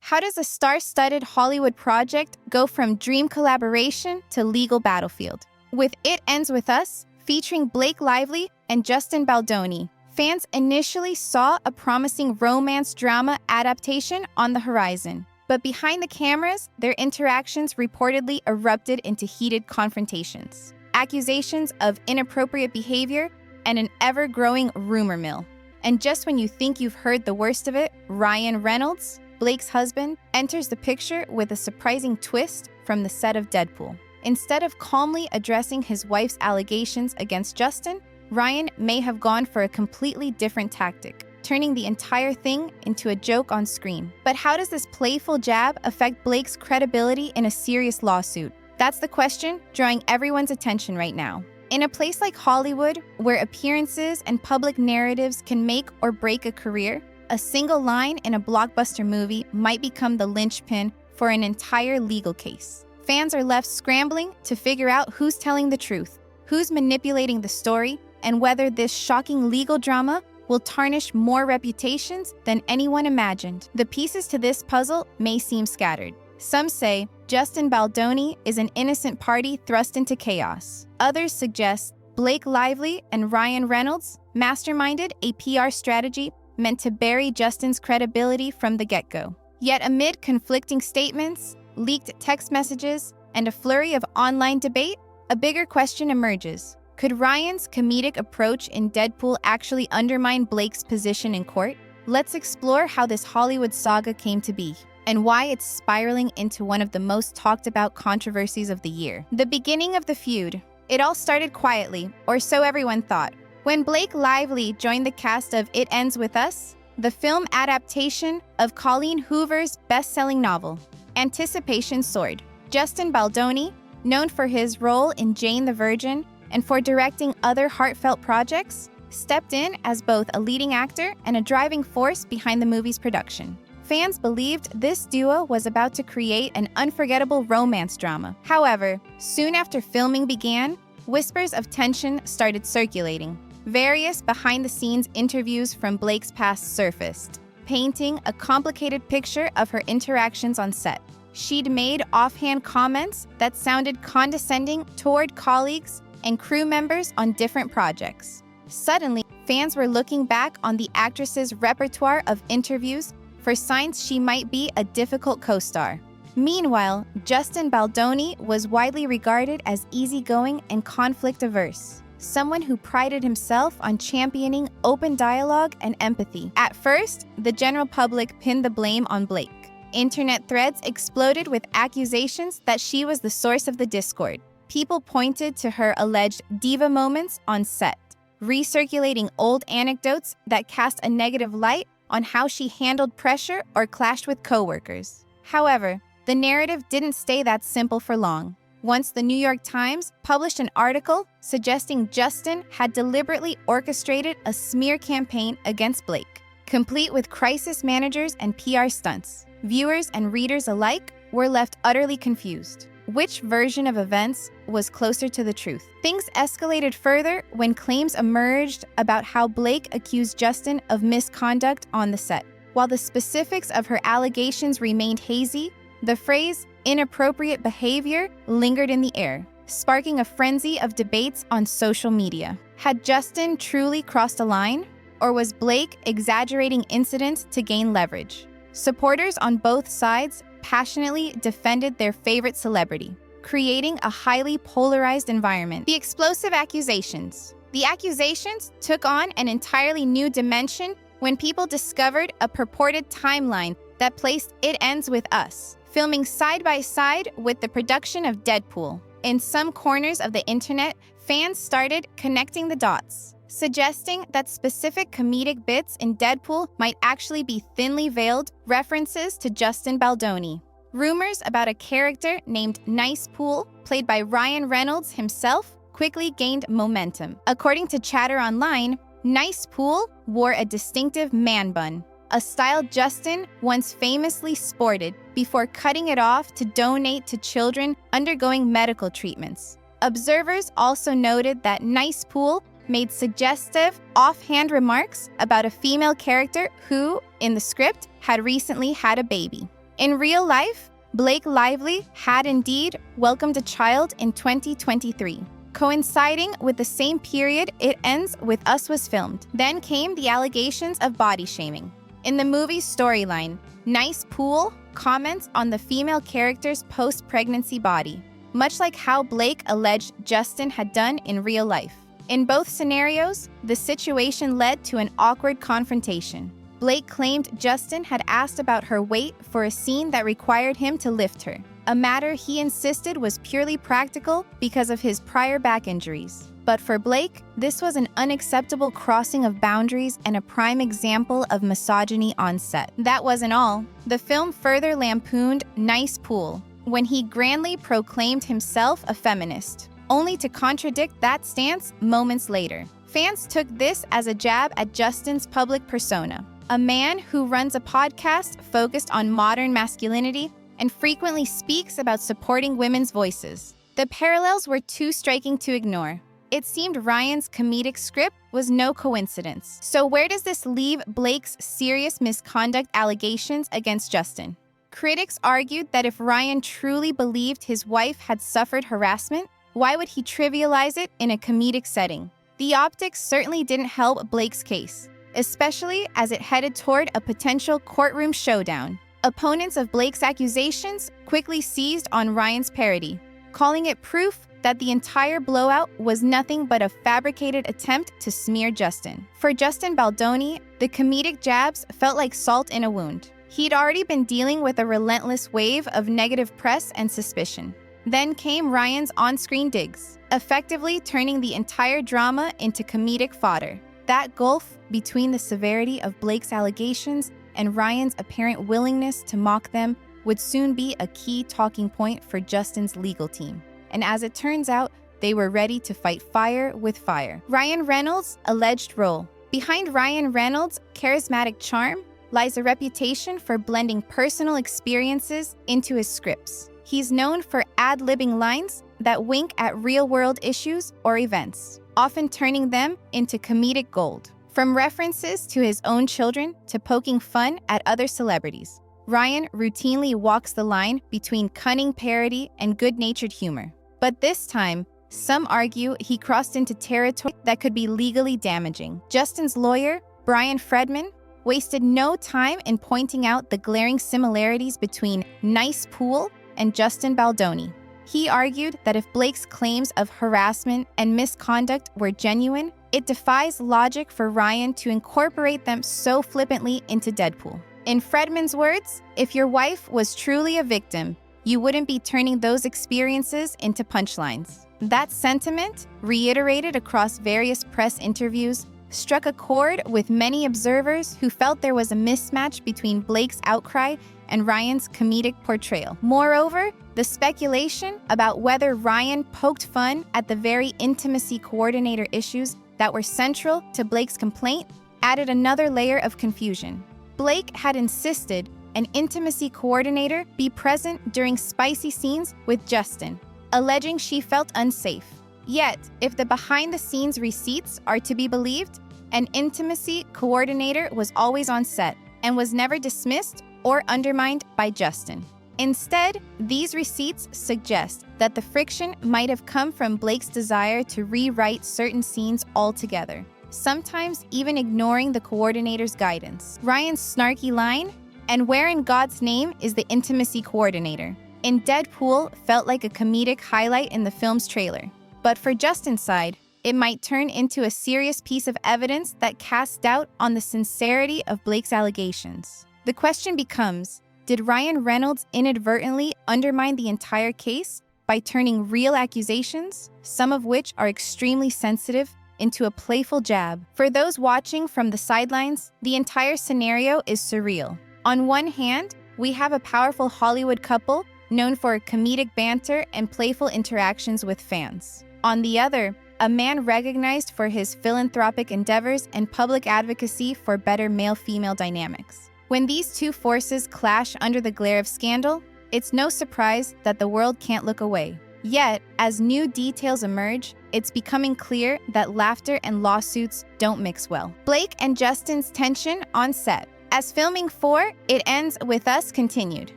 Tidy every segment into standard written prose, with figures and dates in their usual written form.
How does a star-studded Hollywood project go from dream collaboration to legal battlefield? With It Ends With Us, featuring Blake Lively and Justin Baldoni, fans initially saw a promising romance drama adaptation on the horizon. But behind the cameras, their interactions reportedly erupted into heated confrontations, accusations of inappropriate behavior, and an ever-growing rumor mill. And just when you think you've heard the worst of it, Ryan Reynolds, Blake's husband, enters the picture with a surprising twist from the set of Deadpool. Instead of calmly addressing his wife's allegations against Justin, Ryan may have gone for a completely different tactic, turning the entire thing into a joke on screen. But how does this playful jab affect Blake's credibility in a serious lawsuit? That's the question drawing everyone's attention right now. In a place like Hollywood, where appearances and public narratives can make or break a career, a single line in a blockbuster movie might become the linchpin for an entire legal case. Fans are left scrambling to figure out who's telling the truth, who's manipulating the story, and whether this shocking legal drama will tarnish more reputations than anyone imagined. The pieces to this puzzle may seem scattered. Some say Justin Baldoni is an innocent party thrust into chaos. Others suggest Blake Lively and Ryan Reynolds masterminded a PR strategy meant to bury Justin's credibility from the get-go. Yet amid conflicting statements, leaked text messages, and a flurry of online debate, a bigger question emerges. Could Ryan's comedic approach in Deadpool actually undermine Blake's position in court? Let's explore how this Hollywood saga came to be, and why it's spiraling into one of the most talked about controversies of the year. The beginning of the feud. It all started quietly, or so everyone thought. When Blake Lively joined the cast of It Ends With Us, the film adaptation of Colleen Hoover's best-selling novel, anticipation soared. Justin Baldoni, known for his role in Jane the Virgin and for directing other heartfelt projects, stepped in as both a leading actor and a driving force behind the movie's production. Fans believed this duo was about to create an unforgettable romance drama. However, soon after filming began, whispers of tension started circulating. Various behind-the-scenes interviews from Blake's past surfaced, painting a complicated picture of her interactions on set. She'd made offhand comments that sounded condescending toward colleagues and crew members on different projects. Suddenly, fans were looking back on the actress's repertoire of interviews for signs she might be a difficult co-star. Meanwhile, Justin Baldoni was widely regarded as easygoing and conflict-averse, someone who prided himself on championing open dialogue and empathy. At first, the general public pinned the blame on Blake. Internet threads exploded with accusations that she was the source of the discord. People pointed to her alleged diva moments on set, recirculating old anecdotes that cast a negative light on how she handled pressure or clashed with coworkers. However, the narrative didn't stay that simple for long. Once the New York Times published an article suggesting Justin had deliberately orchestrated a smear campaign against Blake, complete with crisis managers and PR stunts, viewers and readers alike were left utterly confused. Which version of events was closer to the truth? Things escalated further when claims emerged about how Blake accused Justin of misconduct on the set. While the specifics of her allegations remained hazy, the phrase inappropriate behavior lingered in the air, sparking a frenzy of debates on social media. Had Justin truly crossed a line, or was Blake exaggerating incidents to gain leverage? Supporters on both sides passionately defended their favorite celebrity, creating a highly polarized environment. The explosive accusations. The accusations took on an entirely new dimension when people discovered a purported timeline that placed It Ends With Us, filming side by side with the production of Deadpool. In some corners of the internet, fans started connecting the dots, suggesting that specific comedic bits in Deadpool might actually be thinly veiled references to Justin Baldoni. Rumors about a character named Nice Pool, played by Ryan Reynolds himself, quickly gained momentum. According to Chatter Online, Nice Pool wore a distinctive man bun, a style Justin once famously sported before cutting it off to donate to children undergoing medical treatments. Observers also noted that Nice Pool made suggestive, offhand remarks about a female character who, in the script, had recently had a baby. In real life, Blake Lively had indeed welcomed a child in 2023. Coinciding with the same period It Ends With Us was filmed. Then came the allegations of body shaming. In the movie's storyline, Nice Pool comments on the female character's post-pregnancy body, much like how Blake alleged Justin had done in real life. In both scenarios, the situation led to an awkward confrontation. Blake claimed Justin had asked about her weight for a scene that required him to lift her, a matter he insisted was purely practical because of his prior back injuries. But for Blake, this was an unacceptable crossing of boundaries and a prime example of misogyny on set. That wasn't all. The film further lampooned Nice Pool when he grandly proclaimed himself a feminist, only to contradict that stance moments later. Fans took this as a jab at Justin's public persona, a man who runs a podcast focused on modern masculinity and frequently speaks about supporting women's voices. The parallels were too striking to ignore. It seemed Ryan's comedic script was no coincidence. So where does this leave Blake's serious misconduct allegations against Justin? Critics argued that if Ryan truly believed his wife had suffered harassment, why would he trivialize it in a comedic setting? The optics certainly didn't help Blake's case, especially as it headed toward a potential courtroom showdown. Opponents of Blake's accusations quickly seized on Ryan's parody, calling it proof that the entire blowout was nothing but a fabricated attempt to smear Justin. For Justin Baldoni, the comedic jabs felt like salt in a wound. He'd already been dealing with a relentless wave of negative press and suspicion. Then came Ryan's on-screen digs, effectively turning the entire drama into comedic fodder. That gulf between the severity of Blake's allegations and Ryan's apparent willingness to mock them would soon be a key talking point for Justin's legal team. And as it turns out, they were ready to fight fire with fire. Ryan Reynolds' alleged role. Behind Ryan Reynolds' charismatic charm lies a reputation for blending personal experiences into his scripts. He's known for ad-libbing lines that wink at real-world issues or events, often turning them into comedic gold. From references to his own children to poking fun at other celebrities, Ryan routinely walks the line between cunning parody and good-natured humor. But this time, some argue he crossed into territory that could be legally damaging. Justin's lawyer, Brian Fredman, wasted no time in pointing out the glaring similarities between Nice Pool and Justin Baldoni. He argued that if Blake's claims of harassment and misconduct were genuine, it defies logic for Ryan to incorporate them so flippantly into Deadpool. In Fredman's words, if your wife was truly a victim, you wouldn't be turning those experiences into punchlines. That sentiment, reiterated across various press interviews, struck a chord with many observers who felt there was a mismatch between Blake's outcry and Ryan's comedic portrayal. Moreover, the speculation about whether Ryan poked fun at the very intimacy coordinator issues that were central to Blake's complaint added another layer of confusion. Blake had insisted an intimacy coordinator be present during spicy scenes with Justin, alleging she felt unsafe. Yet, if the behind-the-scenes receipts are to be believed, an intimacy coordinator was always on set and was never dismissed or undermined by Justin. Instead, these receipts suggest that the friction might have come from Blake's desire to rewrite certain scenes altogether, sometimes even ignoring the coordinator's guidance. Ryan's snarky line, "And where in God's name is the intimacy coordinator?" in Deadpool felt like a comedic highlight in the film's trailer. But for Justin's side, it might turn into a serious piece of evidence that casts doubt on the sincerity of Blake's allegations. The question becomes, did Ryan Reynolds inadvertently undermine the entire case by turning real accusations, some of which are extremely sensitive, into a playful jab? For those watching from the sidelines, the entire scenario is surreal. On one hand, we have a powerful Hollywood couple known for comedic banter and playful interactions with fans. On the other, a man recognized for his philanthropic endeavors and public advocacy for better male-female dynamics. When these two forces clash under the glare of scandal, it's no surprise that the world can't look away. Yet, as new details emerge, it's becoming clear that laughter and lawsuits don't mix well. Blake and Justin's tension on set. As filming for It Ends With Us continued,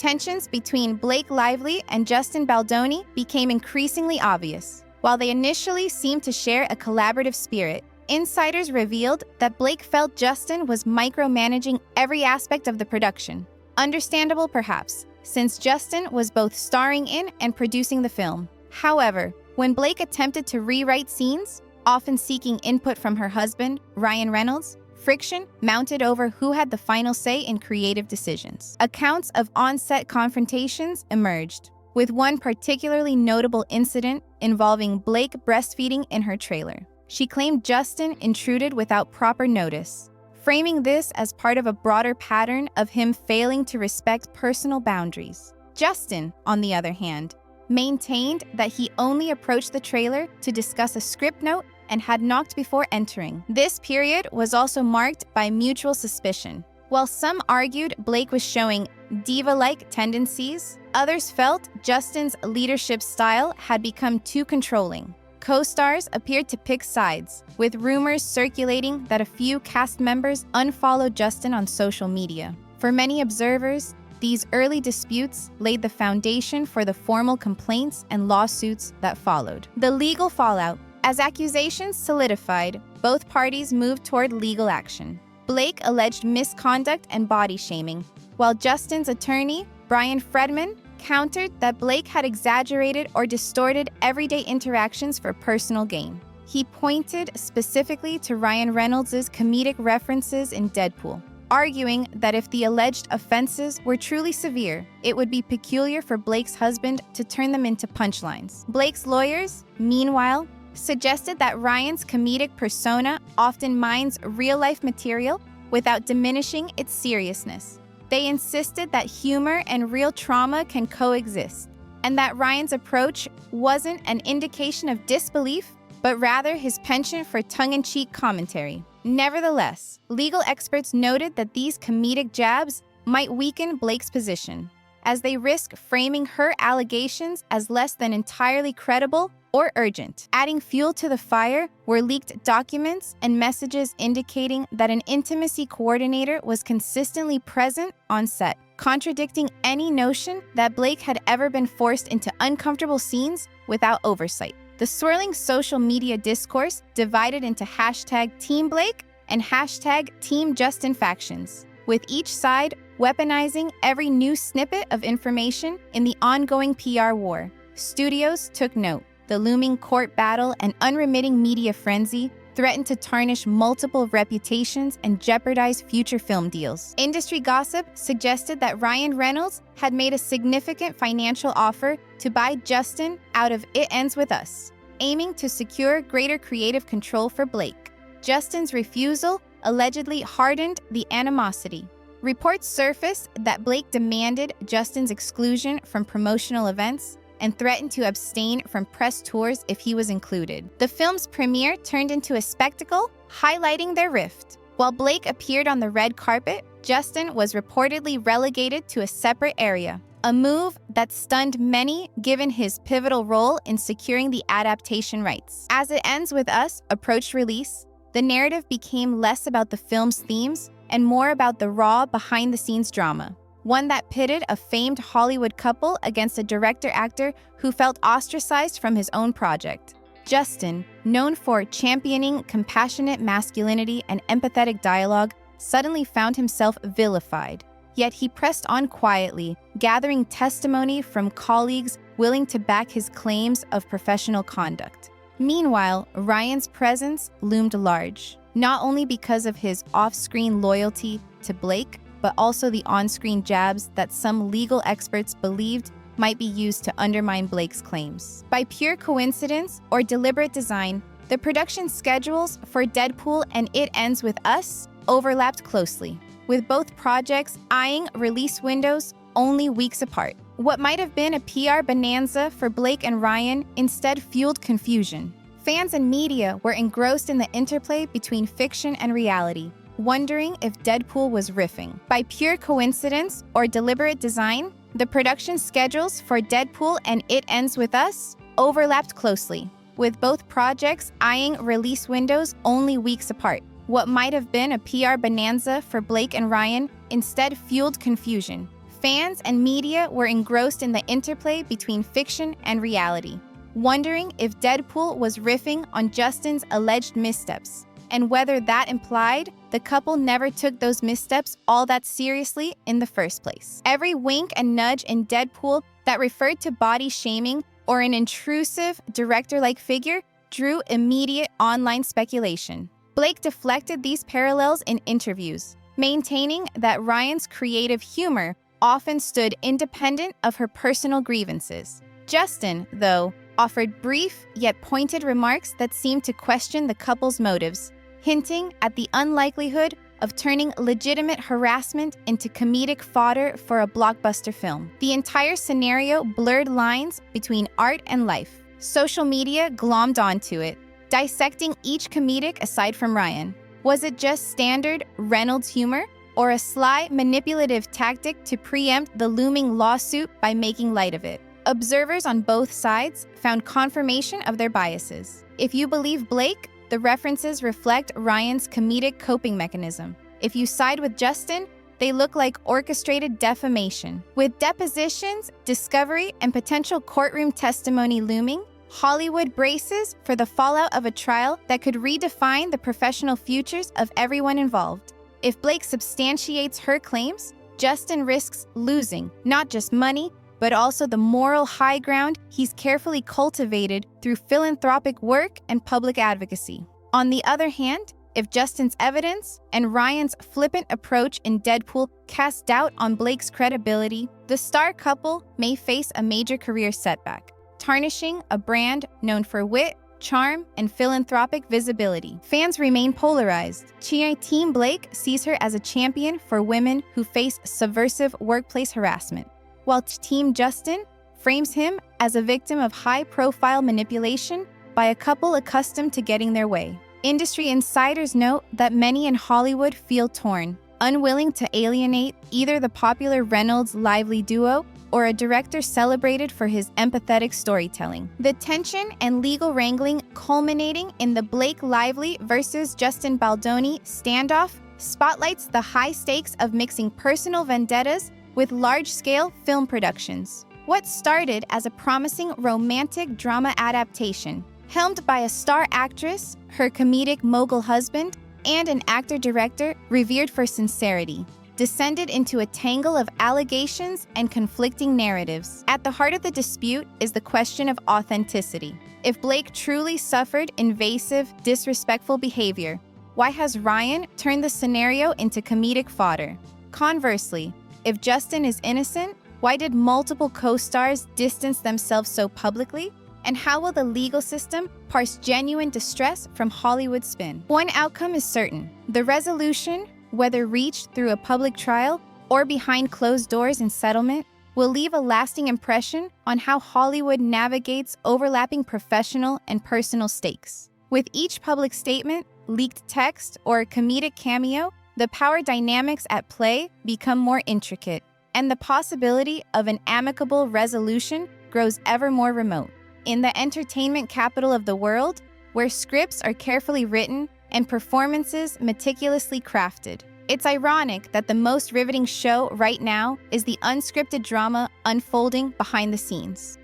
Tensions between Blake Lively and Justin Baldoni became increasingly obvious. While they initially seemed to share a collaborative spirit, insiders revealed that Blake felt Justin was micromanaging every aspect of the production. Understandable, perhaps, since Justin was both starring in and producing the film. However, when Blake attempted to rewrite scenes, often seeking input from her husband, Ryan Reynolds, friction mounted over who had the final say in creative decisions. Accounts of on-set confrontations emerged, with one particularly notable incident involving Blake breastfeeding in her trailer. She claimed Justin intruded without proper notice, framing this as part of a broader pattern of him failing to respect personal boundaries. Justin, on the other hand, maintained that he only approached the trailer to discuss a script note and had knocked before entering. This period was also marked by mutual suspicion. While some argued Blake was showing diva-like tendencies, others felt Justin's leadership style had become too controlling. Co-stars appeared to pick sides, with rumors circulating that a few cast members unfollowed Justin on social media. For many observers, these early disputes laid the foundation for the formal complaints and lawsuits that followed. The legal fallout. As accusations solidified, both parties moved toward legal action. Blake alleged misconduct and body shaming, while Justin's attorney, Brian Fredman, countered that Blake had exaggerated or distorted everyday interactions for personal gain. He pointed specifically to Ryan Reynolds' comedic references in Deadpool, arguing that if the alleged offenses were truly severe, it would be peculiar for Blake's husband to turn them into punchlines. Blake's lawyers, meanwhile, suggested that Ryan's comedic persona often mines real-life material without diminishing its seriousness. They insisted that humor and real trauma can coexist, and that Ryan's approach wasn't an indication of disbelief, but rather his penchant for tongue-in-cheek commentary. Nevertheless, legal experts noted that these comedic jabs might weaken Blake's position, as they risk framing her allegations as less than entirely credible or urgent. Adding fuel to the fire were leaked documents and messages indicating that an intimacy coordinator was consistently present on set, contradicting any notion that Blake had ever been forced into uncomfortable scenes without oversight. The swirling social media discourse divided into hashtag Team Blake and hashtag Team Justin factions, with each side weaponizing every new snippet of information in the ongoing PR war. Studios took note. The looming court battle and unremitting media frenzy threatened to tarnish multiple reputations and jeopardize future film deals. Industry gossip suggested that Ryan Reynolds had made a significant financial offer to buy Justin out of It Ends With Us, aiming to secure greater creative control for Blake. Justin's refusal allegedly hardened the animosity. Reports surfaced that Blake demanded Justin's exclusion from promotional events and threatened to abstain from press tours if he was included. The film's premiere turned into a spectacle, highlighting their rift. While Blake appeared on the red carpet, Justin was reportedly relegated to a separate area, a move that stunned many given his pivotal role in securing the adaptation rights. As It Ends With Us approached release, the narrative became less about the film's themes and more about the raw, behind-the-scenes drama. One that pitted a famed Hollywood couple against a director-actor who felt ostracized from his own project. Justin, known for championing compassionate masculinity and empathetic dialogue, suddenly found himself vilified. Yet he pressed on quietly, gathering testimony from colleagues willing to back his claims of professional conduct. Meanwhile, Ryan's presence loomed large, not only because of his off-screen loyalty to Blake, but also the on-screen jabs that some legal experts believed might be used to undermine Blake's claims. By pure coincidence or deliberate design, the production schedules for Deadpool and It Ends With Us overlapped closely, with both projects eyeing release windows only weeks apart. What might have been a PR bonanza for Blake and Ryan instead fueled confusion. Fans and media were engrossed in the interplay between fiction and reality, wondering if Deadpool was riffing. By pure coincidence or deliberate design, the production schedules for Deadpool and It Ends With Us overlapped closely, with both projects eyeing release windows only weeks apart. What might have been a PR bonanza for Blake and Ryan instead fueled confusion. Fans and media were engrossed in the interplay between fiction and reality, wondering if Deadpool was riffing on Justin's alleged missteps, and whether that implied the couple never took those missteps all that seriously in the first place. Every wink and nudge in Deadpool that referred to body shaming or an intrusive, director-like figure drew immediate online speculation. Blake deflected these parallels in interviews, maintaining that Ryan's creative humor often stood independent of her personal grievances. Justin, though, offered brief yet pointed remarks that seemed to question the couple's motives, hinting at the unlikelihood of turning legitimate harassment into comedic fodder for a blockbuster film. The entire scenario blurred lines between art and life. Social media glommed onto it, dissecting each comedic aside from Ryan. Was it just standard Reynolds humor, or a sly, manipulative tactic to preempt the looming lawsuit by making light of it? Observers on both sides found confirmation of their biases. If you believe Blake, the references reflect Ryan's comedic coping mechanism. If you side with Justin, they look like orchestrated defamation. With depositions, discovery, and potential courtroom testimony looming, Hollywood braces for the fallout of a trial that could redefine the professional futures of everyone involved. If Blake substantiates her claims, Justin risks losing not just money, but also the moral high ground he's carefully cultivated through philanthropic work and public advocacy. On the other hand, if Justin's evidence and Ryan's flippant approach in Deadpool cast doubt on Blake's credibility, the star couple may face a major career setback, tarnishing a brand known for wit, charm, and philanthropic visibility. Fans remain polarized. Team Blake sees her as a champion for women who face subversive workplace harassment, while Team Justin frames him as a victim of high-profile manipulation by a couple accustomed to getting their way. Industry insiders note that many in Hollywood feel torn, unwilling to alienate either the popular Reynolds lively duo or a director celebrated for his empathetic storytelling. The tension and legal wrangling culminating in the Blake Lively versus Justin Baldoni standoff spotlights the high stakes of mixing personal vendettas with large-scale film productions. What started as a promising romantic drama adaptation, helmed by a star actress, her comedic mogul husband, and an actor-director revered for sincerity, descended into a tangle of allegations and conflicting narratives. At the heart of the dispute is the question of authenticity. If Blake truly suffered invasive, disrespectful behavior, why has Ryan turned the scenario into comedic fodder? Conversely, if Justin is innocent, why did multiple co-stars distance themselves so publicly? And how will the legal system parse genuine distress from Hollywood spin? One outcome is certain. The resolution, whether reached through a public trial or behind closed doors in settlement, will leave a lasting impression on how Hollywood navigates overlapping professional and personal stakes. With each public statement, leaked text, or comedic cameo, the power dynamics at play become more intricate, and the possibility of an amicable resolution grows ever more remote. In the entertainment capital of the world, where scripts are carefully written and performances meticulously crafted, it's ironic that the most riveting show right now is the unscripted drama unfolding behind the scenes.